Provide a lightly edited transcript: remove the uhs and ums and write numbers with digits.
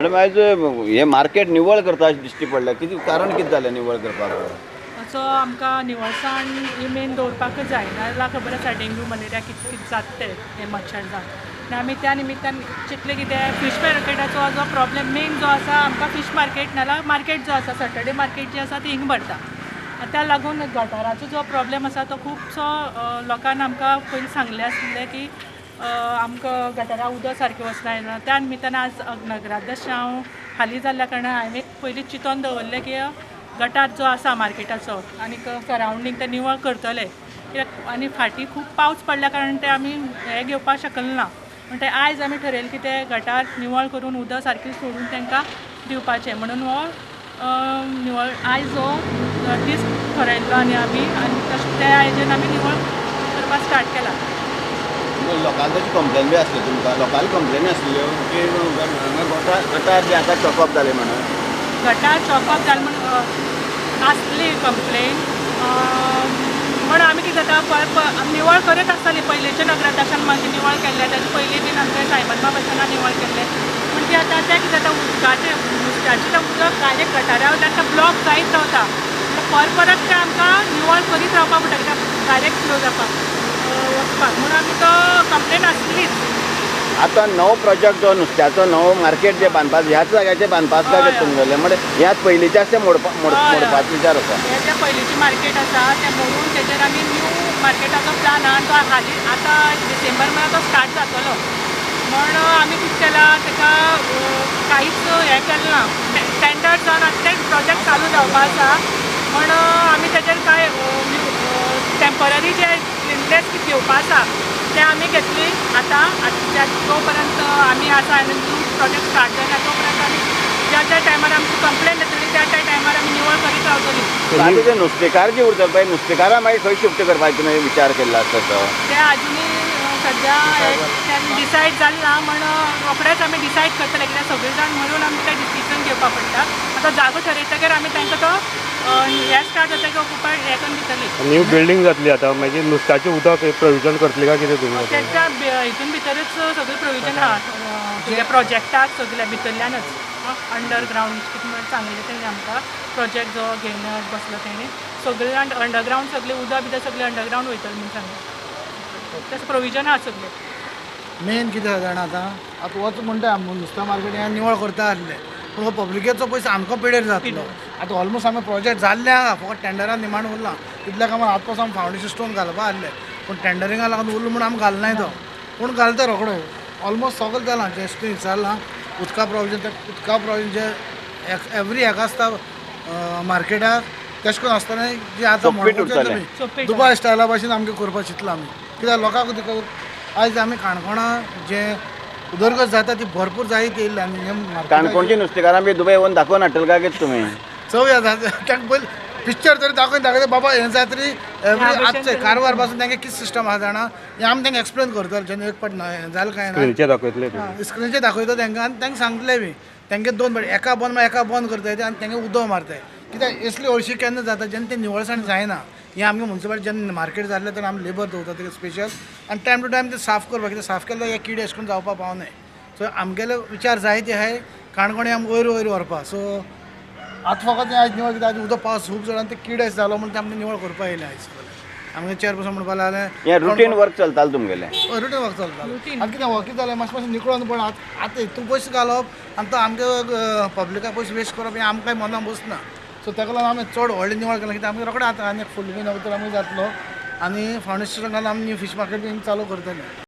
Madam आयज हे market निवळ करता अशें दिश्टी पडलें कितें कारण कितें जालें निवळ करपाक सो आमकां निवळसाण ही मेन दवरपाकच जाय नाजाल्यार खबर आसा डेंग्यू मलेरिया कितें कितें जाता ते हे मच्छर जावन आनी आमी त्या निमित्तान चिंतलें कितें फीश मार्केटाचो जो प्रॉब्लेम मेन जो आसा आमकां फीश मार्केट नाजाल्यार मार्केट जो आसा सॅटर्डे मार्केट जी आसा ती हिंग भरता त्या लागून गटाराचो जो प्रॉब्लेम आसा तो खुबसो लोकांनी आमकां पयलीं सांगलें आसलें की आमकां गटारां उदक सारकें वचना त्या निमित्तान आज नगराध्यक्ष हांव हालीं जाल्ल्या कारणान हांवें पयलीं चिंतून दवरलें की गटार जो आसा मार्केटाचो आनी सरावंडींग ते निवळ करतले कित्याक आनी फाटीं खूब पावस पडल्या कारणान ते आमी हे घेवपाक शकले ना म्हण ते आयज आमी ठरयलें की ते गटार निवळ करून उदक सारकें सोडून तांकां दिवपाचें म्हणून हो निवळ आयज हो दीस ठरयल्लो आनी तशें त्या हाजेर आमी निवळ करपाक स्टार्ट केला. लोकांची तशी कंप्लेन बी आसली तुमकां लोकांनी कंप्लेनी आसल्यो की गटार जे आतां चॉकअप जाले म्हणून गटार चॉकअप जालें म्हणून आसली कंप्लेन म्हण आमी कितें जाता निवळ करत आसतालीं पयलींच्या नगराध्यक्षान मागीर निवळ केल्लें ताचे पयलीं बीन आमच्या सायमन बाबाच्याना निवळ केल्लें पूण ती आतां तें कितें जाता उदकाचें नुस्त्याचें तें उदक डायरेक्ट गटारा वयल्यान तें ब्लॉक जायत रावता परत तें आमकां निवळ करीत रावपाक पडटा कित्याक डायरेक्ट फ्लो जावपाक वचपाक म्हणून आमी तो कंप्लेन आसलीच. आतां नवो प्रोजेक्ट जो नुस्त्याचो नवो मार्केट जे बांदपाक ह्याच जाग्याचेर बांदपाक काय तुमगेलें म्हणजे ह्याच पयलींचे आसा मोडपाचो विचार आसा. हें जें पयलींचें मार्केट आसा तें मोडून तेजेर आमी न्यू मार्केटाचो प्लान आहा तो हालीं आतां डिसेंबर म्हळ्यार तो स्टार्ट जातलो म्हण आमी कितें केलां ताका कांयच हें केलें ना टेंडर जावन आतां तें प्रोजेक्ट चालू जावपा आसा म्हण आमी तेजेर कांय टेम्पररी जे क्लिननेस घेवपा आसा ते आमी घेतली आतां जो पर्यंत आमी आसा आनी न्यू प्रोजेक्ट स्टार्ट जायना तो पर्यंत आमी ज्या त्या टायमार आमची कंप्लेन येतली त्या टायमार आमी निवळ करीत रावतली. आतां ते नुस्तेकार जे उरतले पळय नुस्तेकारां मागीर खंय शिफ्ट करपाचो तुवें विचार केल्लो आसता तो ते अजुनी सद्या डिसायड जालें ना म्हण रोखडेंच आमी डिसायड करतले कित्याक सगळे जाण मेळून आमी तें डिसिजन घेवपाक पडटा आतां जागो ठरयतकीर आमी तांकां तो हे स्टार्ट जातकीर ऑक्युपाय हे करून दितली न्यू बिल्डींग जातली आतां मागीर नुस्त्याचें उदक प्रोविजन करतली काय कितें तुमी तेंच्या हितून भितरच सगळें प्रोविजन आहा प्रोजेक्टाक सगळ्या भितरल्यानच अंडरग्रावंड कितें म्हण सांगलें तेणी आमकां प्रोजेक्ट जो घेवन बसलो तेणी सगळें अंडरग्रावंड सगळें उदक भितर सगळें अंडरग्रावंड वयतलें म्हण सांगलें तशें प्रोविजन आहा सगळें. मेन कितें जाणा आतां वच म्हणटा नुस्तें मार्केट हें निवळ करता आसलें पूण हो पब्लिकेचो पयसो आमकां पिडेर जातलो आतां ऑलमोस्ट आमी प्रोजेक्ट जाल्ले आहा फकत टेंडरान निमाण उरला तितल्या कामां आतां पासून फावंडेशन स्टोन घालपा आहले पूण टेंडरिंगा लागून उरलो म्हूण आमी घालनाय तो पूण घालता रोखडो ऑलमोस्ट सगळें जालां जेस्टी विचारलां उदका प्रोविजन जे एवरी हेका आसता मार्केटाक तशें करून आसतना जे आतां म्हणटा दुबाय स्टायला भाशेन आमकां करपाक चिंतलां आमी कित्याक लोकांक आयज आमी काणकोणा जे उदरगत जाता ती भरपूर जायत येयल्ली आनी काणकोणची नुस्तेकारां बी दुबय येवन दाखोवन हाडटले काय कितें तुमी चवया तांकां पयलीं पिक्चर तरी दाखयता बाबा हें जाय तरी एवरी आजचे कारवार पासून तांकां कितें सिस्टम आहा जाणा हें आमी तांकां एक्सप्लेन करतले जेन्ना एक फावट हें जालें काय ना दाखयतले स्क्रिनीचेर दाखयता तांकां आनी तांकां सांगतलें बी तांकां दोन फावटी एका बंद करताय आनी तांकां उदक मारताय कित्याक असली हळशी केन्ना जाता जेन्ना तें निवळसाण जायना हें आमगे म्युन्सिपालिटी जेन्ना मार्केट जाल्लें तर आमी लेबर दवरता तेका स्पेशल आनी टायम टू टायम ते साफ करपाक कित्याक साफ केल्यार हे किडे अशें करून जावपाक पावनाय सो आमगेले विचार जायते आहाय काणकोणी आमी वयर वयर व्हरपा सो आतां फकत आयज निवळ कित्याक आयज उदक पावस खूब चड आनी ते किडे जालो म्हण ते आमकां निवळ करपा येयलें आयज आमगे चेअरपर्सन म्हणपा लागलें हें रुटीन वर्क चलतालें तुमगेलें रुटीन वर्क चलता आतां कितें वर्क जालें मातशें निकळून पूण आतां हितून पयशे घालप आनी तो आमगे पब्लिकाक पयशे वेस्ट करप हें आमकां मनाक बसना सो ताका लागून आमी चड व्हडलें निवळ केलें कित्याक आमगे रोखडें आतां आनी फूल बीन तर आमी जातलो आनी फावंडेशन घालून आमी न्यू फीश मार्केट बीन चालू करतले.